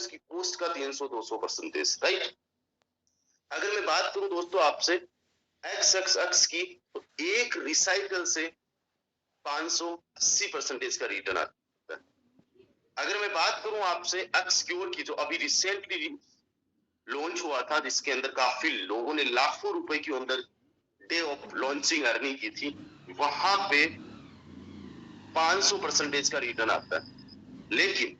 उसकी कॉस्ट का 300-200%, राइट। अगर मैं बात करूं दोस्तों आपसे एक्स एक्स एक्स की, तो एक रिसाइकल से 580% का रिटर्न आता है। अगर मैं बात करूं आपसे एक्स क्योर की, जो अभी रिसेंटली लॉन्च हुआ था, जिसके अंदर काफी लोगों ने लाखों रुपए के अंदर डे ऑफ लॉन्चिंग अर्निंग की थी, वहां पे 500% का रिटर्न आता है। लेकिन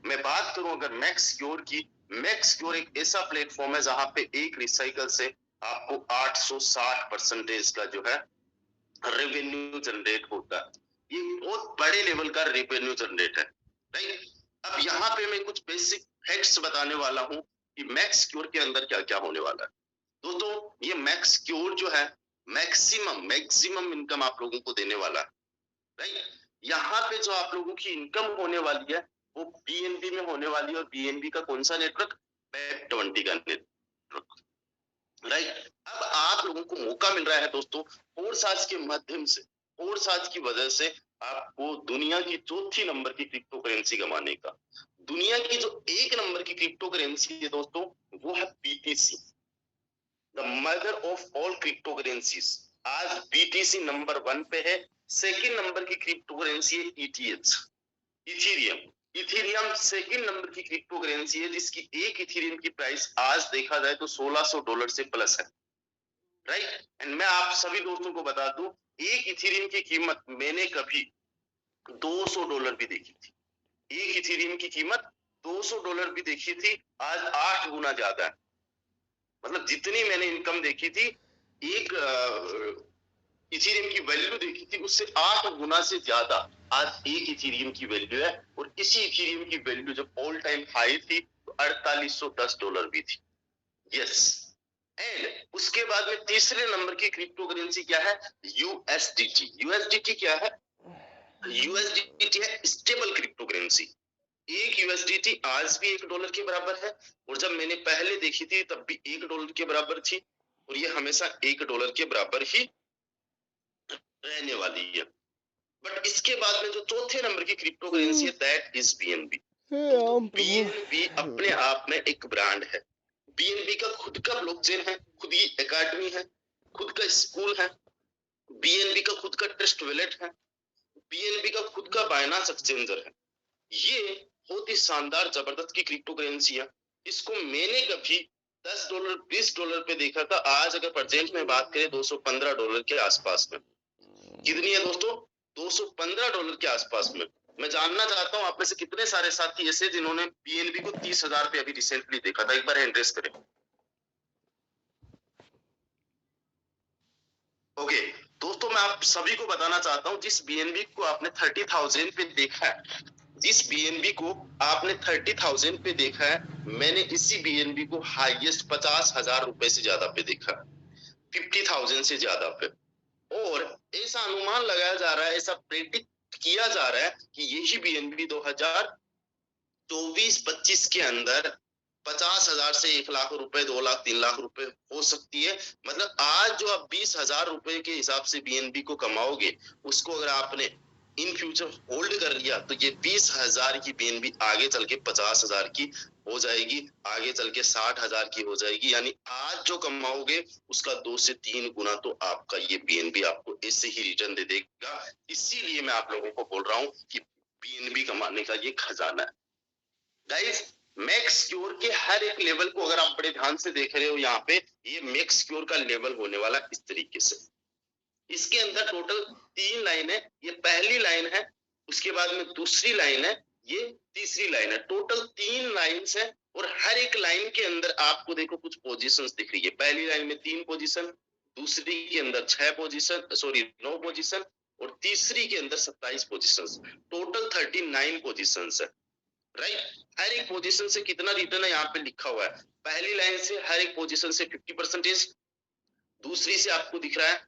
मैं बात करूं अगर मैक्स क्योर की, मैक्स क्योर एक ऐसा प्लेटफॉर्म है जहां पे एक रिसाइकल से आपको 860% का जो है रेवेन्यू जनरेट होता है। ये बहुत बड़े लेवल का रेवेन्यू जनरेट है, राइट। अब यहाँ पे मैं कुछ बेसिक फैक्ट्स बताने वाला हूँ कि मैक्स क्योर के अंदर क्या क्या होने वाला है। दोस्तों ये मैक्स क्योर जो है मैक्सिमम इनकम आप लोगों को देने वाला है, राइट। यहाँ पे जो आप लोगों की इनकम होने वाली है वो बीएनबी में होने वाली है, और बीएनबी का कौन सा नेटवर्क? वेब20 का नेटवर्क, राइट। अब आप लोगों को मौका मिल रहा है दोस्तों फोर्साज के माध्यम से, फोर्साज की वजह से आपको दुनिया की चौथी नंबर की क्रिप्टो करेंसी कमाने का। दुनिया की जो एक नंबर की क्रिप्टो करेंसी है दोस्तों, वो है BTC, the mother of all crypto currencies. आज बीटीसी नंबर 1 पे है। सेकंड नंबर की क्रिप्टो करेंसी है ETH, Ethereum. Ethereum second number की क्रिप्टो करेंसी है, जिसकी एक इथेरियम की प्राइस आज देखा जाए तो $1600 से प्लस है, राइट। एंड मैं आप सभी दोस्तों को बता दूं, एक इथेरियम की कीमत मैंने कभी $200 भी देखी थी। एक इथेरियम की कीमत $200 भी देखी थी, आज 8 गुना ज्यादा है। मतलब जितनी मैंने इनकम देखी थी, एक इथेरियम की वैल्यू देखी थी, उससे 8 गुना से ज्यादा आज एक इथेरियम की वैल्यू है। और इसी इथेरियम की वैल्यू जब ऑल टाइम हाई थी तो $4810 भी थी, यस। एंड उसके बाद में तीसरे नंबर की क्रिप्टो करेंसी क्या है? यूएसडीटी। यूएसडीटी क्या है? यूएसडीटी है स्टेबल क्रिप्टो करेंसी। एक यूएसडीटी आज भी $1 के बराबर है, और जब मैंने पहले देखी थी तब भी $1 के बराबर थी, और ये हमेशा $1 के बराबर ही रहने वाली है। बट इसके बाद में जो चौथे नंबर की क्रिप्टो करेंसी है, दैट इज बीएनबी। बीएनबी अपने आप में एक ब्रांड है। बीएनबी का खुद का ब्लॉकचेन है, खुद ही एकेडमी है, खुद का स्कूल है, बीएनबी का खुद का ट्रस्ट वॉलेट है, बीएनबी का खुद का बाइनेंस एक्सचेंजर है। ये बहुत ही शानदार जबरदस्त की क्रिप्टो करेंसी है। इसको मैंने कभी $10 $20 पे देखा था। आज अगर प्रेजेंट में बात करें $215 के आसपास में। कितनी है दोस्तों? $215 के आसपास में। मैं जानना चाहता हूं आप में से कितने सारे साथी ऐसे जिन्होंने बीएनबी को 30,000 पे अभी रिसेंटली देखा था। एक बार हैंड रेज करें। ओके दोस्तों, मैं आप सभी को बताना चाहता हूं, जिस बीएनबी को आपने 30,000 पे देखा है, जिस बीएनबी को आपने 30,000 पे देखा है, मैंने इसी बीएनबी को हाईएस्ट 50,000 रुपए से ज्यादा पे देखा, 50,000 से ज्यादा पे। और ऐसा अनुमान लगाया जा रहा है, ऐसा प्रेडिक्ट किया जा रहा है कि यही बीएनबी 2024-25 के अंदर 50,000 से 1 लाख रुपए, 2 लाख, 3 लाख रुपए हो सकती है। मतलब आज जो आप 20,000 रुपए के हिसाब से बीएनबी को कमाओगे, उसको अगर आपने इन फ्यूचर होल्ड कर लिया तो ये 20,000 की बीएनबी आगे चल के 50,000 की हो जाएगी, आगे चल के 60,000 की हो जाएगी। यानी आज जो कमाओगे उसका 2 से 3 गुना तो आपका ये बीएनबी आपको ऐसे ही रिटर्न दे देगा। इसीलिए मैं आप लोगों को बोल रहा हूँ कि बीएनबी कमाने का ये खजाना है। गाइस, मैक्स क्योर के हर एक लेवल को अगर आप बड़े ध्यान से देख रहे हो, यहाँ पे ये मैक्स क्योर का लेवल होने वाला इस तरीके से। इसके अंदर टोटल 3 लाइन है। ये पहली लाइन है, उसके बाद में दूसरी लाइन है, ये तीसरी लाइन है। टोटल 3 लाइन्स है, और हर एक लाइन के अंदर आपको देखो कुछ पोजीशंस दिख रही है। पहली लाइन में 3 पोजीशन, दूसरी के अंदर 6 पोजीशन, 9 पोजीशन, और तीसरी के अंदर 27 पोजीशंस। टोटल 39 पोजीशंस है, राइट। हर एक पोजीशन से कितना रिटर्न है यहाँ पे लिखा हुआ है। पहली लाइन से हर एक पोजीशन से 50%, दूसरी से आपको दिख रहा है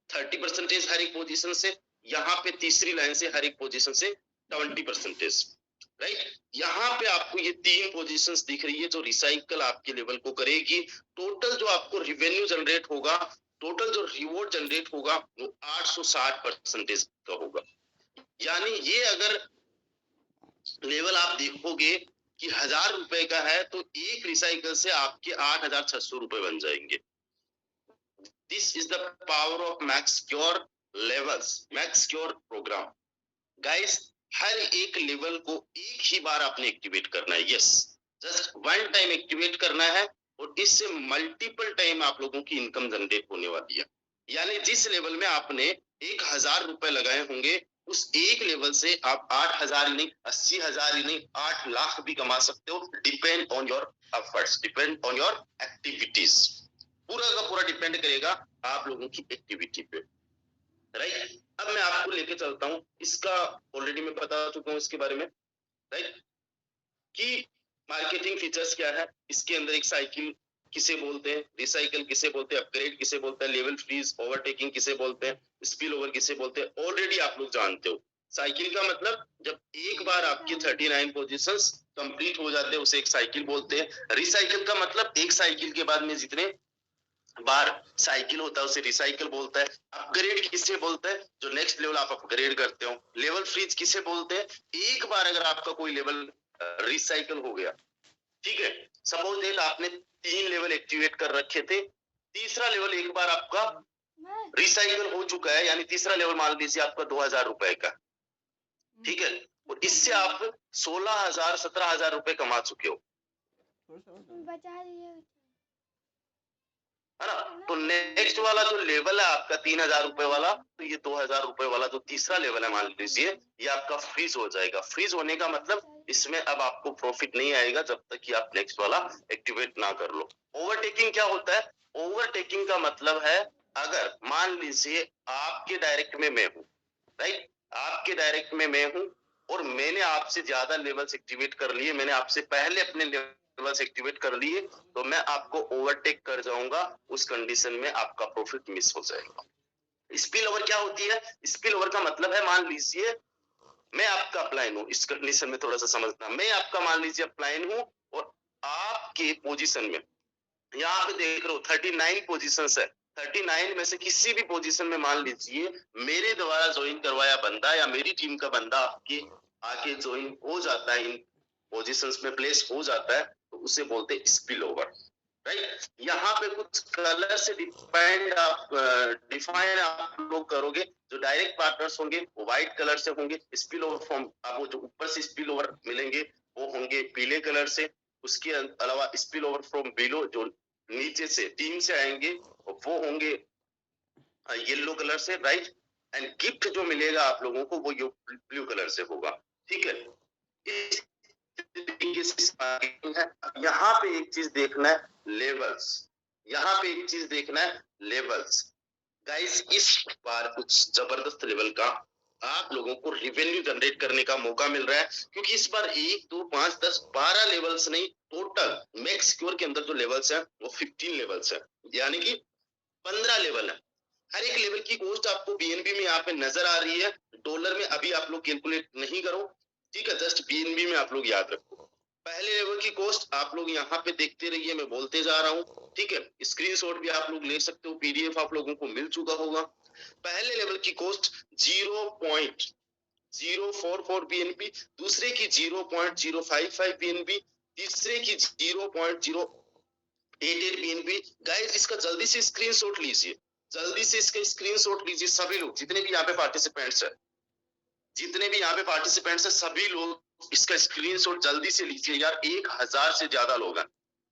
30% हर एक पोजीशन से, यहाँ पे तीसरी लाइन से हर एक पोजीशन से 20%, राइट। यहाँ पे आपको ये 3 पोजीशंस दिख रही है जो रिसाइकल आपके लेवल को करेगी। टोटल जो आपको रिवेन्यू जनरेट होगा, टोटल जो रिवॉर्ड जनरेट होगा वो 860% का होगा। यानी ये अगर लेवल आप देखोगे कि 1000 रुपए का है तो एक रिसाइकल से आपके 8600 रुपए बन जाएंगे। This is the power of Maxcure levels, Maxcure program. Guys, हर एक लेवल को एक ही बार आपने एक्टिवेट करना है। Yes, just one time activate करना है और इससे मल्टीपल टाइम आप लोगों की इनकम जनरेट होने वाली है। यानी जिस लेवल में आपने 1000 रुपए लगाए होंगे, उस एक लेवल से आप 8000 ही नहीं, 80,000 ही नहीं, 8 लाख भी कमा सकते हो। Depend on your efforts, depend on your activities. पूरा का पूरा डिपेंड करेगा आप लोगों की एक्टिविटी पे, राइट। अब मैं आपको लेके चलता हूँ, इसका ऑलरेडी मैं बता चुका हूँ इसके बारे में, राइट, कि मार्केटिंग फीचर्स क्या है। इसके अंदर एक साइकिल किसे बोलते हैं, रिसाइकल किसे बोलते हैं, अपग्रेड किसे बोलते हैं, लेवल फ्रीज, ओवरटेकिंग किसे बोलते हैं, स्पिल ओवर किसे बोलते हैं, ऑलरेडी आप लोग जानते हो। साइकिल का मतलब जब एक बार आपके 39 पोजीशंस कंप्लीट हो जाते हैं उसे एक साइकिल बोलते हैं। रिसाइकल का मतलब एक साइकिल के बाद में जितने बार साइकिल होता है उसे रिसाइकल बोलता है। अपग्रेड किसे बोलते हैं, जो नेक्स्ट लेवल आप अपग्रेड करते हो। लेवल फ्रीज किसे बोलते हैं, एक बार अगर आपका कोई लेवल रिसाइकल हो गया, ठीक है, सपोज दैट आपने 3 लेवल एक्टिवेट कर रखे थे, तीसरा लेवल एक बार आपका रिसाइकल हो चुका है, यानी तीसरा लेवल मान लीजिए आपका 2000 रुपए का, ठीक है, और इससे आप 16,000 17,000 रुपए कमा चुके हो, है ना। तो नेक्स्ट वाला जो लेवल है आपका 3000 रुपए वाला, तो ये 2000 रुपए वाला जो तीसरा लेवल है मान लीजिए, ये आपका फ्रीज हो जाएगा। फ्रीज होने का मतलब इसमें अब आपको प्रॉफिट नहीं आएगा जब तक कि आप नेक्स्ट वाला एक्टिवेट ना कर लो। ओवरटेकिंग क्या होता है, ओवरटेकिंग का मतलब है अगर मान लीजिए आपके डायरेक्ट में मैं हूं, राइट, आपके डायरेक्ट में मैं हूं और मैंने आपसे ज्यादा लेवल्स एक्टिवेट कर लिए, मैंने आपसे पहले अपने लेवल्स एक्टिवेट कर लिए, तो मैं आपको ओवरटेक कर जाऊंगा, उस कंडीशन में आपका प्रॉफिट मिस हो जाएगा। स्पिल ओवर क्या होती है, स्पिल ओवर का मतलब है मान लीजिए मैं आपका अपलाइन हूं, इस कंडीशन में थोड़ा सा समझना, मैं आपका मान लीजिए अपलाइन हूं और आपके पोजीशन में यहाँ पे देख रहे हो 39 पोजीशन है, 39 में से किसी भी पोजीशन में मान लीजिए मेरे द्वारा ज्वाइन करवाया बंदा या मेरी टीम का बंदा आपके आके ज्वाइन हो जाता है, इन पोजीशंस में प्लेस हो जाता है, तो उसे बोलते हैं स्पिल ओवर, राइट। यहाँ पे कुछ कलर से डिफाइन आप लोग करोगे, जो डायरेक्ट पार्टनर्स होंगे वो व्हाइट कलर से होंगे, स्पिल ओवर फॉर्म आपको जो ऊपर से स्पिल ओवर मिलेंगे वो होंगे पीले कलर से, उसके अलावा स्पिल ओवर फ्रॉम बिलो जो नीचे से टीम से आएंगे वो होंगे येलो कलर से, राइट। एंड गिफ्ट जो मिलेगा आप लोगों को वो ब्लू कलर से होगा, ठीक है। इस तरीके से यहाँ पे एक चीज देखना है, लेवल्स, यहाँ पे एक चीज देखना है, लेवल्स। गाइस, इस बार कुछ जबरदस्त लेवल का आप लोगों को रिवेन्यू जनरेट करने का मौका मिल रहा है, क्योंकि इस बार 1 2 5 10 12 लेवल्स नहीं, टोटल मैक्स क्योर के अंदर जो लेवल्स है वो 15 लेवल्स है, यानी कि 15 लेवल है। हर एक लेवल की कॉस्ट आपको बीएनबी में यहाँ पे नजर आ रही है, डॉलर में अभी आप लोग कैलकुलेट नहीं करो, ठीक है, जस्ट बीएनबी में आप लोग याद रखो। पहले लेवल की कॉस्ट आप लोग यहाँ पे देखते रहिए, मैं बोलते जा रहा हूँ, ठीक है, स्क्रीनशॉट भी आप लोग ले सकते हो, पीडीएफ आप लोगों को मिल चुका होगा। पहले लेवल की कॉस्ट 0.044 बीएनबी, दूसरे की 0.055 बीएनबी, तीसरे की 0.088 बीएनबी। गाइस, इसका जल्दी से स्क्रीनशॉट लीजिए, जल्दी से इसका स्क्रीनशॉट लीजिए, सभी लोग जितने भी यहाँ पे पार्टिसिपेंट्स है, जितने भी यहाँ पे पार्टिसिपेंट्स है, सभी लोग इसका स्क्रीनशॉट जल्दी से लीजिए यार, 1000 से ज्यादा लोग हैं,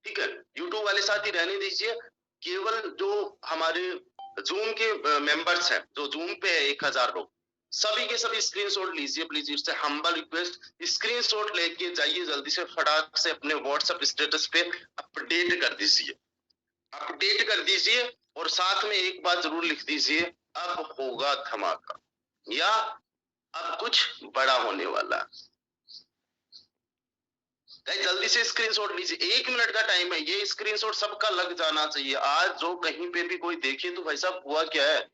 ठीक है। यूट्यूब वाले साथ ही रहने दीजिए, केवल जो हमारे जूम के मेंबर्स हैं, जो जूम पे है 1000 लोग, सभी के सभी स्क्रीनशॉट लीजिए प्लीज, इससे हम्बल रिक्वेस्ट, स्क्रीनशॉट लेके जाइए जल्दी से, फटाक से अपने व्हाट्सएप स्टेटस पे अपडेट कर दीजिए, अपडेट कर दीजिए, और साथ में एक बात जरूर लिख दीजिए, अब होगा धमाका, या अब कुछ बड़ा होने वाला। जल्दी से स्क्रीनशॉट लीजिए, 1 मिनट का टाइम है, ये स्क्रीनशॉट सबका लग जाना चाहिए। आज जो कहीं पे भी कोई देखे तो भाई साहब हुआ क्या है,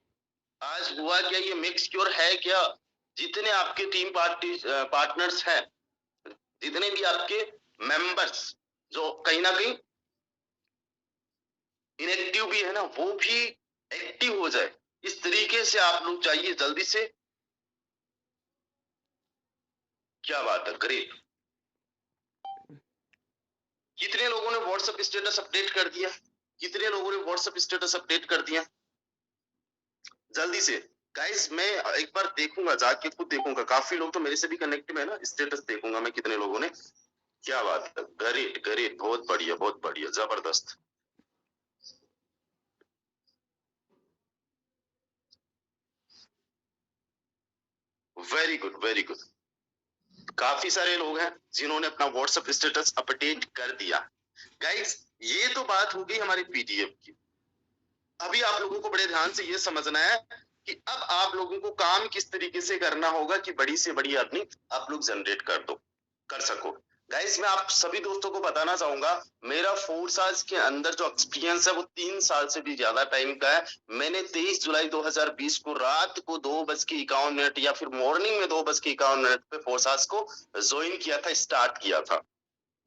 आज हुआ क्या, ये मिक्स क्योर है क्या। जितने आपके टीम पार्टनर्स हैं, जितने भी आपके मेंबर्स जो कहीं ना कहीं इनएक्टिव भी है ना, वो भी एक्टिव हो जाए, इस तरीके से आप लोग चाहिए जल्दी से। क्या बात है, ग्रेट। व्हाट्सएप स्टेटस अपडेट कर दिया? कितने लोगों ने व्हाट्सएप स्टेटस अपडेट कर दिया? जल्दी से गाइस, मैं एक बार देखूंगा, जाके खुद देखूंगा। काफी लोग तो मेरे से भी कनेक्ट में है ना, स्टेटस देखूंगा मैं कितने लोगों ने। क्या बात है, ग्रेट ग्रेट, बहुत बढ़िया बहुत बढ़िया, जबरदस्त। Very good very good. काफी सारे लोग हैं जिन्होंने अपना व्हाट्सएप स्टेटस अपडेट कर दिया। गाइस, ये तो बात हो गई हमारी पीडीएफ की। अभी आप लोगों को बड़े ध्यान से ये समझना है कि अब आप लोगों को काम किस तरीके से करना होगा कि बड़ी से बड़ी अर्निंग आप लोग जनरेट कर सको। गाइस, मैं आप सभी दोस्तों को बताना चाहूंगा, मेरा 4 साल के अंदर जो एक्सपीरियंस है वो 3 साल से भी ज्यादा टाइम का है। मैंने 23 जुलाई 2020 को रात को 2:51 या फिर मॉर्निंग में 2:51 पे फोर्सास को ज्वाइन किया था, स्टार्ट किया था।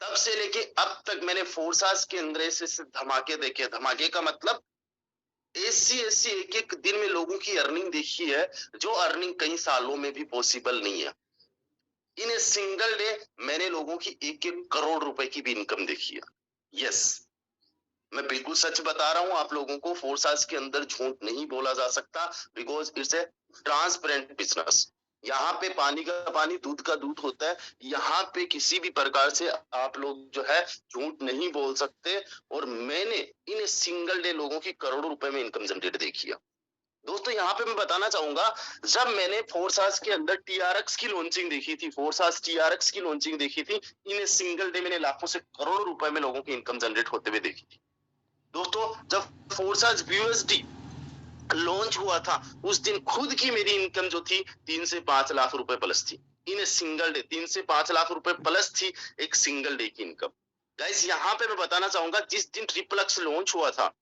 तब से लेके अब तक मैंने फोर्सास के अंदर ऐसे धमाके देखे। धमाके का मतलब ऐसी एक एक दिन में लोगों की अर्निंग देखी है, जो अर्निंग कई सालों में भी पॉसिबल नहीं है। इन ए सिंगल डे मैंने लोगों की 1-1 करोड़ रुपए की भी इनकम देखी है। यस, मैं बिल्कुल सच बता रहा हूं आप लोगों को। 4 साल के अंदर झूठ नहीं बोला जा सकता, because it's a transparent business. यहाँ पे पानी का पानी, दूध का दूध होता है। यहाँ पे किसी भी प्रकार से आप लोग जो है झूठ नहीं बोल सकते। और मैंने इन सिंगल डे लोगों की करोड़ों रुपए में इनकम जनरेट देखी है। दोस्तों, यहाँ पे मैं बताना चाहूंगा, जब मैंने फोर्सास के अंदर टीआरएक्स की लॉन्चिंग देखी थी, फोर्सास टीआरएक्स की लॉन्चिंग देखी थी, इन सिंगल डे मैंने लाखों से करोड़ों रुपए में लोगों की इनकम जनरेट होते हुए देखी थी। दोस्तों, जब फोर्सास यूएसडी लॉन्च हुआ था, उस दिन खुद की मेरी इनकम जो थी 3 से 5 लाख रुपए प्लस थी। इन सिंगल डे 3 से 5 लाख रुपए प्लस थी एक सिंगल डे की इनकम। गाइस, यहाँ पे मैं बताना चाहूंगा, जिस दिन ट्रिपल एक्स लॉन्च हुआ था,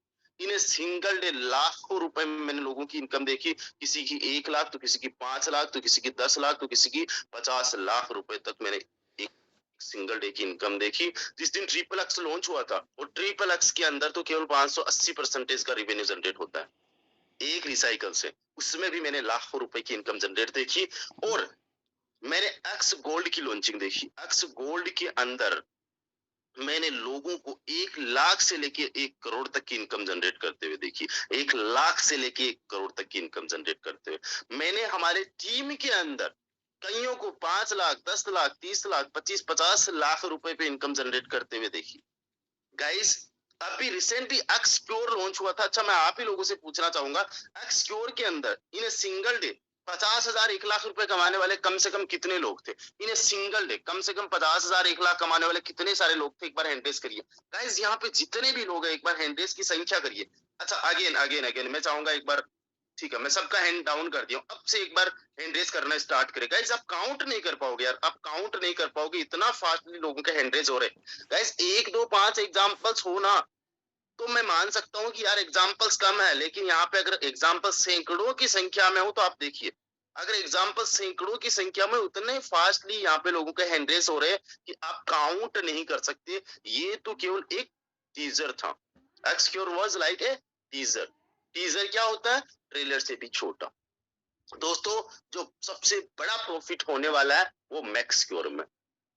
इन सिंगल डे लाखों रुपए में मैंने लोगों की इनकम देखी। किसी की 1 लाख, तो किसी की 5 लाख, तो किसी की 10 लाख, तो किसी की 50 लाख रुपए तक मैंने एक सिंगल डे की इनकम देखी। जिस दिन ट्रिपल एक्स लॉन्च हुआ था, और ट्रिपल एक्स के अंदर तो केवल 580% का रेवेन्यू जनरेट होता है एक रिसाइकल से, उसमें भी मैंने लाखों रुपए की इनकम जनरेट देखी। और मैंने एक्स गोल्ड की लॉन्चिंग देखी। एक्स गोल्ड के अंदर मैंने लोगों को 1 लाख से लेके 1 करोड़ तक की इनकम जनरेट करते हुए देखी। 1 लाख से लेके 1 करोड़ तक की इनकम जनरेट करते हुए मैंने हमारे टीम के अंदर कईयों को 5 लाख, 10 लाख, 30 लाख, 25, 50 लाख रुपए पे इनकम जनरेट करते हुए देखी। गाइस, अभी रिसेंटली एक्सप्योर लॉन्च हुआ था। अच्छा, मैं आप ही लोगों से पूछना चाहूंगा, एक्सप्योर के अंदर इन सिंगल डे 50,000, 1 लाख रुपए कमाने वाले कम से कम कितने लोग थे? इन सिंगल डे कम से कम 50,000, 1 लाख कमाने वाले कितने सारे लोग थे? एक बार हैंड रेज करिए। गाइस, यहाँ पे जितने भी लोग हैं, एक बार हैंड रेज की संख्या करिए। अच्छा, अगेन अगेन अगेन मैं चाहूंगा एक बार, ठीक है, मैं सबका हैंड डाउन कर दिया हूं। अब से एक बार हैंड रेज करना स्टार्ट करें। गाइस, आप काउंट नहीं कर पाओगे यार, आप काउंट नहीं कर पाओगे, इतना फास्टली लोगों के हैंड रेज हो रहे। गाइस, 1, 2, 5 एग्जांपल्स हो ना, तो मैं मान सकता हूँ कि यार एग्जाम्पल्स कम है, लेकिन यहाँ पे अगर एग्जाम्पल सैकड़ों की संख्या में हो, तो आप देखिए, अगर एग्जाम्पल सैकड़ों की संख्या में उतने फास्टली यहाँ पे लोगों के हैंड रेस हो रहे हैं कि आप काउंट नहीं कर सकते। ये तो केवल एक टीजर था। Excure was like a teaser. Teaser क्या होता है? ट्रेलर से भी छोटा। दोस्तों, जो सबसे बड़ा प्रॉफिट होने वाला है वो मैक्सक्योर में।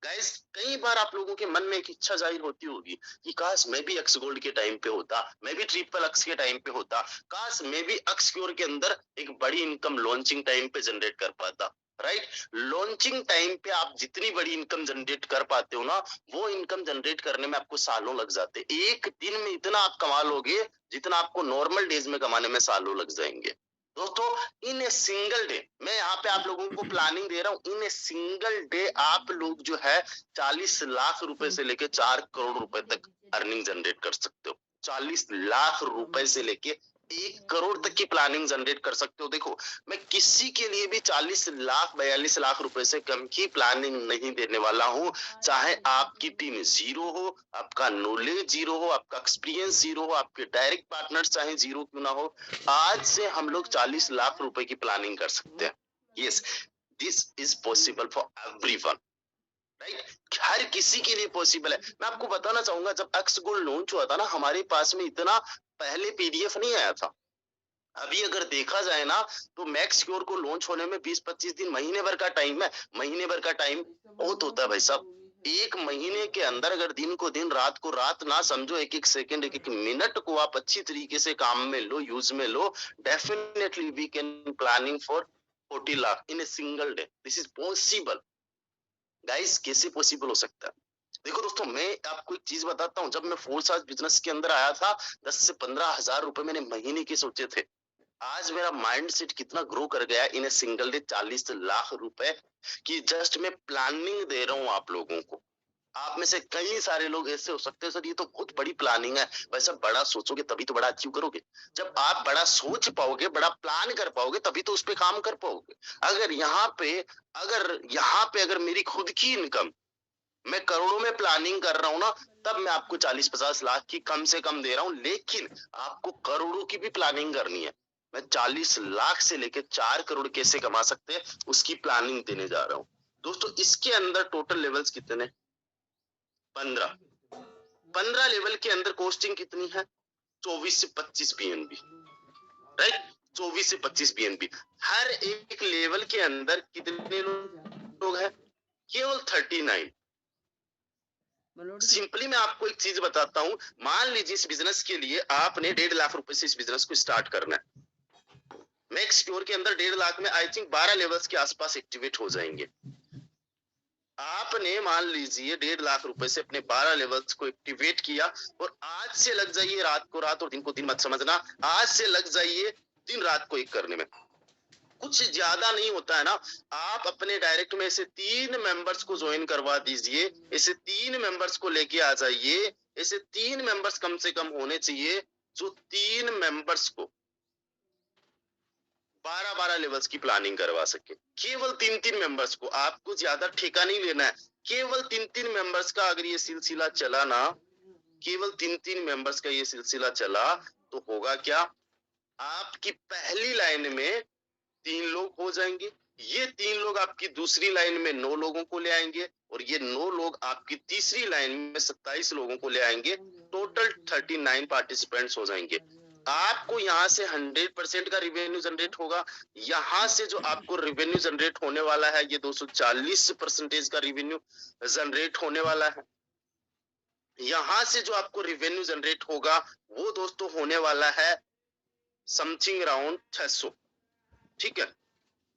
गाइस, कई बार आप लोगों के मन में एक इच्छा जाहिर होती होगी कि काश मैं भी एक्स गोल्ड के टाइम पे होता, मैं भी ट्रिपल एक्स के टाइम पे होता, काश मैं भी एक्सक्योर के अंदर एक बड़ी इनकम लॉन्चिंग टाइम पे जनरेट कर पाता। राइट, लॉन्चिंग टाइम पे आप जितनी बड़ी इनकम जनरेट कर पाते हो ना, वो इनकम जनरेट करने में आपको सालों लग जाते। एक दिन में इतना आप कमा लोगे जितना आपको नॉर्मल डेज में कमाने में सालों लग जाएंगे। दोस्तों, इन ए सिंगल डे, मैं यहाँ पे आप लोगों को प्लानिंग दे रहा हूँ, इन ए सिंगल डे आप लोग जो है 40 लाख रुपए से लेके 4 करोड़ रुपए तक अर्निंग जनरेट कर सकते हो। 40 लाख रुपए से लेके 1 करोड़ तक की प्लानिंग जनरेट कर सकते हो। देखो, मैं किसी के लिए भी 40 लाख, 42 लाख रुपए से कम की प्लानिंग नहीं देने वाला हूँ। चाहे आपकी टीम जीरो हो, आपका नॉलेज जीरो हो, आपका एक्सपीरियंस जीरो हो, आपके डायरेक्ट पार्टनर चाहे जीरो क्यों ना हो, आज से हम लोग 40 लाख रुपए की प्लानिंग कर सकते हैं। Yes, this is possible for everyone. Right, हर किसी के लिए पॉसिबल है। मैं आपको बताना चाहूंगा, जब एक्स गोल्ड लॉन्च हुआ था ना, हमारे पास में इतना पहले पीडीएफ नहीं आया था। अभी अगर देखा जाए ना, तो मैक्स क्योर को लॉन्च होने में 20-25 दिन, महीने भर का टाइम है। महीने भर का टाइम बहुत होता है भाई साहब। एक महीने के अंदर अगर दिन को दिन रात को रात ना समझो, एक एक सेकंड एक एक मिनट को आप अच्छी तरीके से काम में लो, यूज में लो, definitely we can planning for 40 lakh in a single day. This is possible guys. कैसे पॉसिबल हो सकता है? देखो दोस्तों, मैं आपको एक चीज बताता हूँ, जब मैं फोर्स आज बिजनेस के अंदर आया था, 10 से 15 हजार रुपए मैंने महीने के सोचे थे। आज मेरा माइंड सेट कितना ग्रो कर गया in a single day, 40 lakh रुपए की जस्ट मैं प्लानिंग दे रहा हूँ आप लोगों को। आप में से कई सारे लोग ऐसे हो सकते हैं, सर ये तो बहुत बड़ी प्लानिंग है। वैसा बड़ा सोचोगे तभी तो बड़ा अचीव करोगे। जब आप बड़ा सोच पाओगे, बड़ा प्लान कर पाओगे, तभी तो उस पे काम कर पाओगे। अगर मेरी खुद की इनकम, मैं करोड़ों में प्लानिंग कर रहा हूँ ना, तब मैं आपको 40-50 लाख की कम से कम दे रहा हूँ। लेकिन आपको करोड़ों की भी प्लानिंग करनी है। मैं 40 लाख से लेकर 4 करोड़ कैसे कमा सकते हैं, उसकी प्लानिंग देने जा रहा हूँ। दोस्तों, इसके अंदर टोटल लेवल्स कितने? 15। 15 लेवल के अंदर कॉस्टिंग कितनी है? 24 से 25 बीएनबी, राइट? 24 से 25 बीएनबी। हर एक लेवल के अंदर कितने लोग हैं? केवल 39। सिंपली मैं आपको एक चीज बताता हूँ। मान लीजिए इस बिजनेस के लिए आपने 1.5 लाख रुपए से इस बिजनेस को स्टार्ट करना है। मैक्स क्योर के अंदर 1.5 लाख में आई थिंक 12 लेवल्स के आसपास एक्टिवेट हो जाएंगे। आपने मान लीजिए 1.5 लाख रुपए से अपने 12 लेवल्स को एक्टिवेट किया, और आज से लग जाइए रात को रात और दिन को दिन मत समझना, आज से लग जाइए दिन रात को एक करने में। कुछ ज्यादा नहीं होता है ना। आप अपने डायरेक्ट में ऐसे 3 मेंबर्स को ज्वाइन करवा दीजिए, ऐसे 3 मेंबर्स को लेके आ जाइए। ऐसे 3 मेंबर्स कम से कम होने चाहिए, जो 3 मेंबर्स को 12-12 लेवल्स की प्लानिंग करवा सके। केवल 3-3 मेंबर्स को, आपको ज्यादा ठेका नहीं लेना है। केवल 3-3 मेंबर्स का अगर ये सिलसिला चला ना, केवल 3-3 मेंबर्स का ये सिलसिला चला, तो होगा क्या? आपकी पहली लाइन में 3 लोग हो जाएंगे, ये 3 लोग आपकी दूसरी लाइन में 9 लोगों को ले आएंगे, और ये 9 लोग आपकी तीसरी लाइन में 27 लोगों को ले आएंगे। टोटल 39 पार्टिसिपेंट्स हो जाएंगे। आपको यहाँ से 100% का रिवेन्यू जनरेट होगा। यहाँ से जो आपको रिवेन्यू जनरेट होने वाला है, ये 240% का रिवेन्यू जनरेट होने वाला है। यहाँ से जो आपको रिवेन्यू जनरेट होगा, वो दोस्तों होने वाला है समथिंग अराउंड 600। ठीक है?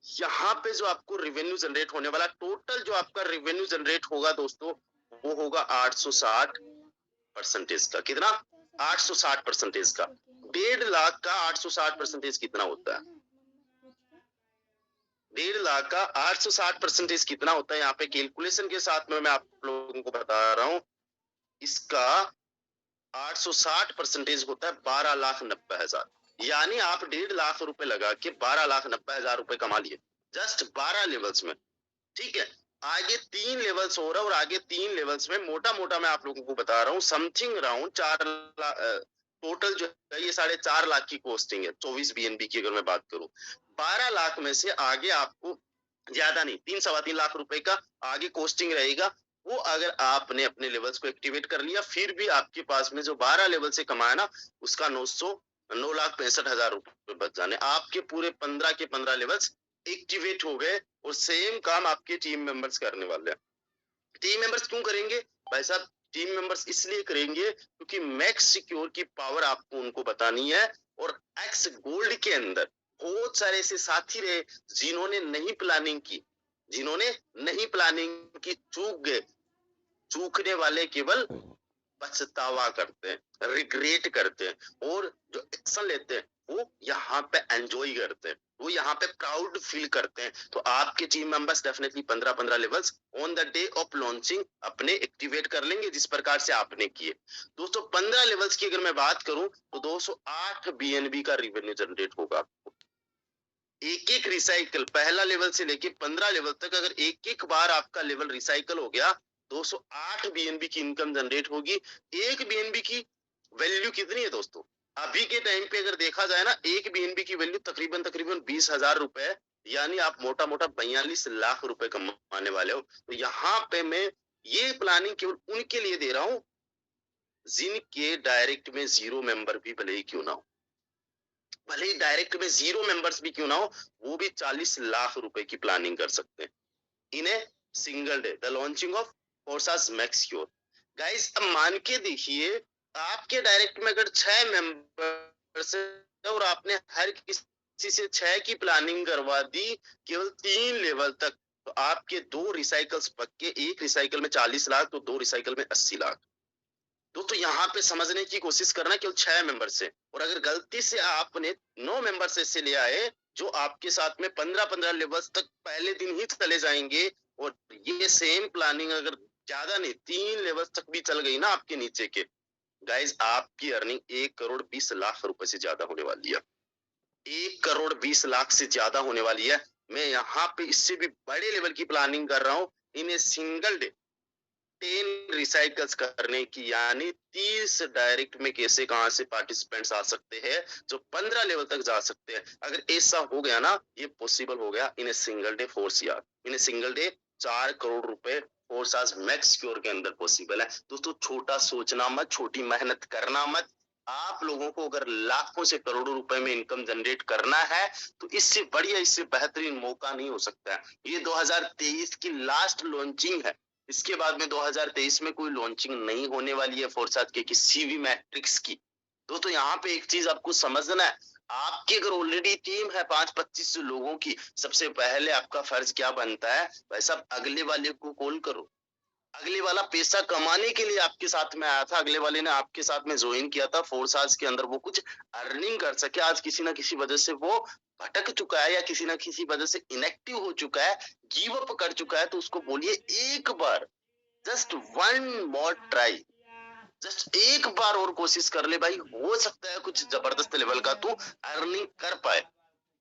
यहाँ पे जो आपको रिवेन्यू जनरेट होने वाला, टोटल जो आपका रिवेन्यू जनरेट होगा दोस्तों, वो होगा 860% का। कितना? 860% का। 1.5 लाख का 860% कितना होता है? 1.5 लाख का 860% कितना होता है? यहाँ पे कैलकुलेशन के साथ में मैं आप लोगों को बता रहा हूँ। इसका 860% होता है 12,90,000। यानी आप 1.5 लाख रुपए लगा के 12,90,000 रुपए कमा लिए, जस्ट 12 लेवल्स में। ठीक है? आगे 3 लेवल्स हो रहा है, और आगे 3 लेवल्स में मोटा मोटा मैं आप लोगों को बता रहा हूँ, समथिंग अराउंड 4 लाख टोटल जो है, ये 4.5 लाख की कॉस्टिंग है 24 बीएनबी की। अगर मैं बात करूं 12 लाख में से आगे आपको ज्यादा नहीं, 3-3.25 लाख रुपए का आगे कॉस्टिंग रहेगा। वो अगर आपने अपने लेवल्स को एक्टिवेट कर लिया, फिर भी आपके पास में जो 12 लेवल से कमाया ना, उसका 9,65,000 रुपए बच जाने। आपके पूरे 15 के 15 लेवल्स एक्टिवेट हो गए, और सेम काम आपके टीम मेंबर्स करने वाले हैं। टीम मेंबर्स क्यों करेंगे भाई साहब? टीम मेंबर्स इसलिए करेंगे क्योंकि मैक्स सिक्योर की पावर आपको उनको बतानी है। और एक्स गोल्ड के अंदर बहुत सारे ऐसे साथी रहे जिन्होंने नहीं प्लानिंग की, जिन्होंने नहीं प्लानिंग की, चूक गए। चूकने वाले केवल पछतावा करते हैं, रिग्रेट करते हैं, और जो एक्शन लेते हैं वो यहाँ पे एंजॉय करते हैं, वो यहाँ पे प्राउड फील करते हैं। तो आपके team members definitely 15-15 levels on the day of launching अपने एक्टिवेट कर लेंगे, जिस प्रकार से आपने किए। दोस्तों, 15 लेवल्स की अगर मैं बात करूं, तो 208 बीएनबी का रिवेन्यू जनरेट होगा आपको। एक एक रिसाइकल, पहला लेवल से लेके 15 लेवल तक, अगर एक एक बार आपका लेवल रिसाइकल हो गया, 208 बीएनबी की इनकम जनरेट होगी। एक बीएनबी की वैल्यू कितनी है दोस्तों? अभी के टाइम पे अगर देखा जाए ना, एक बीएनबी की वैल्यू तकरीबन 20,000 रुपए, यानी आप मोटा मोटा 42 लाख रुपए कमाने वाले हो। तो यहाँ पे मैं ये प्लानिंग केवल उनके लिए दे रहा हूँ जिनके डायरेक्ट में 0 मेंबर भी भले ही क्यों ना हो, भले ही डायरेक्ट में 0 मेंबर्स भी क्यों ना हो, वो भी 40 लाख रुपए की प्लानिंग कर सकते हैं in a single day, the launching of Forsas Maxior. Guys अब मान के देखिए, आपके डायरेक्ट में अगर 6 मेंबर्स है और आपने हर किसी से 6 की प्लानिंग करवा दी केवल 3 लेवल तक, तो आपके 2 रिसाइकल्स पक्के, एक रिसाइकल में 40 लाख तो 2 रिसाइकल में 80 लाख। दोस्तों यहाँ पे समझने की कोशिश करना, केवल 6 मेंबर से, और अगर गलती से आपने 9 मेंबर से ऐसे ले आए जो आपके साथ में 15-15 लेवल्स तक पहले दिन ही चले जाएंगे, और ये सेम प्लानिंग अगर ज्यादा नहीं 3 लेवल्स तक भी चल गई ना आपके नीचे के, गाइस आपकी अर्निंग 1 करोड़ 20 लाख रुपए से ज्यादा होने वाली है। 1 करोड़ 20 लाख से ज्यादा होने वाली है। मैं यहाँ पे इससे भी बड़े लेवल की प्लानिंग कर रहा हूँ इन ए सिंगल डे। 10 रिसाइकल्स करने की, यानी 30 डायरेक्ट में कैसे कहां से पार्टिसिपेंट्स आ सकते हैं जो 15 लेवल तक जा सकते हैं। अगर ऐसा हो गया ना, ये पॉसिबल हो गया in a single day 4 CR, in a single day 4 crore रुपए फोर्सास मैक्सियोर के अंदर पॉसिबल है। दोस्तों छोटा सोचना मत, छोटी मेहनत करना मत। आप लोगों को अगर लाखों से करोड़ों रुपए में इनकम जनरेट करना है तो इससे बढ़िया, इससे बेहतरीन मौका नहीं हो सकता है। ये 2023 की लास्ट लॉन्चिंग है। इसके बाद में 2023 में कोई लॉन्चिंग नहीं होने वाली है फोर्सात के किसी भी मैट्रिक्स की। दोस्तों यहाँ पे एक चीज आपको समझना है, आपकी अगर ऑलरेडी टीम है 5-25 लोगों की, सबसे पहले आपका फर्ज क्या बनता है भाई साहब, अगले वाले को कॉल करो। अगले वाला पैसा कमाने के लिए आपके साथ में आया था, अगले वाले ने आपके साथ में ज्वाइन किया था फोर्सास के अंदर, वो कुछ अर्निंग कर सके। आज किसी ना किसी वजह से वो भटक चुका है या किसी ना किसी वजह से इनएक्टिव हो चुका है, गिव अप कर चुका है, तो उसको बोलिए एक बार, just one more try, just एक बार और कोशिश कर ले भाई, हो सकता है कुछ जबरदस्त लेवल का तू अर्निंग कर पाए।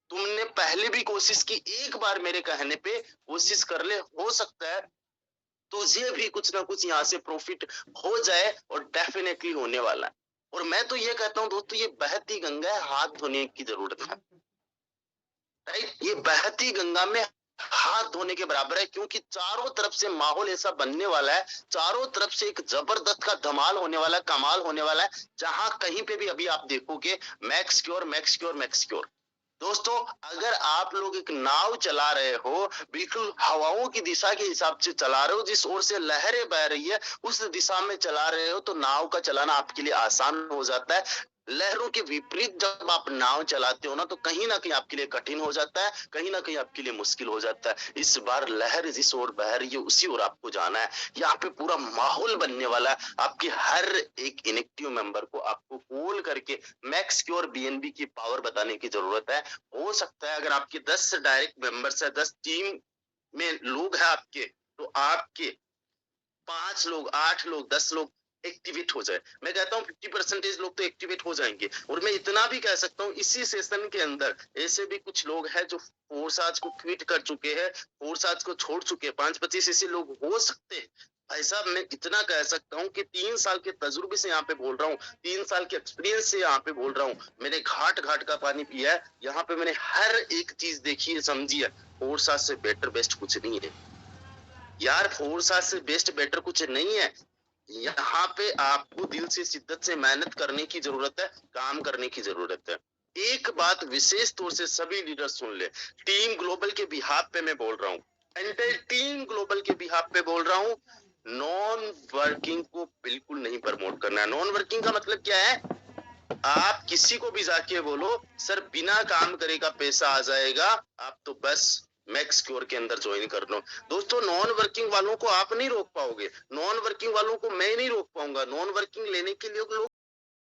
तुमने पहले भी कोशिश की, एक बार मेरे कहने पे कोशिश कर ले, हो सकता है तुझे भी कुछ ना कुछ यहाँ से प्रॉफिट हो जाए, और डेफिनेटली होने वाला है। और मैं तो ये कहता हूँ दोस्तों, ये बहती गंगा है, हाथ धोने की जरूरत है, राइट? ये बहती गंगा में हाथ धोने के बराबर है, क्योंकि चारों तरफ से माहौल ऐसा बनने वाला है, चारों तरफ से एक जबरदस्त का धमाल होने वाला है, कमाल होने वाला है, जहां कहीं पे भी अभी आप देखोगे मैक्सियोर मैक्सियोर मैक्सियोर। दोस्तों अगर आप लोग एक नाव चला रहे हो, बिल्कुल हवाओं की दिशा के हिसाब से चला रहे हो, जिस ओर से लहरें बह रही है उस दिशा में चला रहे हो, तो नाव का चलाना आपके लिए आसान हो जाता है। लहरों के विपरीत जब आप नाव चलाते हो ना, तो कहीं ना कहीं आपके लिए कठिन हो जाता है, कहीं ना कहीं आपके लिए मुश्किल हो जाता है। इस बार लहर जिस ओर बह रही है उसी ओर आपको जाना है। यहाँ पे पूरा माहौल बनने वाला है, आपके हर एक इनेक्टिव मेंबर को आपको कॉल करके मैक्सियोर बीएनबी की पावर बताने की जरूरत है। हो सकता है अगर आपके 10 डायरेक्ट मेंबर्स है, 10 टीम में लोग हैं आपके, तो आपके 5 लोग, 8 लोग, 10 लोग एक्टिवेट हो जाए। मैं कहता हूँ 50% लोग तो एक्टिवेट हो जाएंगे। और मैं इतना भी कह सकता हूँ, इसी सेशन के अंदर ऐसे भी कुछ लोग हैं जो फोर्साज को क्विट कर चुके हैं, फोर्साज को छोड़ चुके हैं, 5-25 ऐसे लोग हो सकते हैं। भाई साहब मैं इतना कह सकता हूँ कि 3 साल के तजुर्बे से यहाँ पे बोल रहा हूँ, 3 साल के एक्सपीरियंस से यहाँ पे बोल रहा हूँ। मैंने घाट घाट का पानी पिया है, यहाँ पे मैंने हर एक चीज देखी है, समझी है। फोर्साज से बेटर बेस्ट कुछ नहीं है यार, फोर्साज से बेस्ट बेटर कुछ नहीं है। यहाँ पे आपको दिल से, शिद्दत से मेहनत करने की जरूरत है, काम करने की जरूरत है। एक बात विशेष तौर से सभी लीडर सुन ले, टीम ग्लोबल के बिहाफ पे मैं बोल रहा हूँ, एंटायर टीम ग्लोबल के बिहाफ पे बोल रहा हूँ, नॉन वर्किंग को बिल्कुल नहीं प्रमोट करना है। नॉन वर्किंग का मतलब क्या है? आप किसी को भी जाके बोलो सर बिना काम करे का पैसा आ जाएगा, आप तो बस मैक्सियोर के अंदर ज्वाइन कर लो। दोस्तों नॉन वर्किंग वालों को आप नहीं रोक पाओगे, नॉन वर्किंग वालों को मैं नहीं रोक पाऊंगा। नॉन वर्किंग लेने के लिए लोग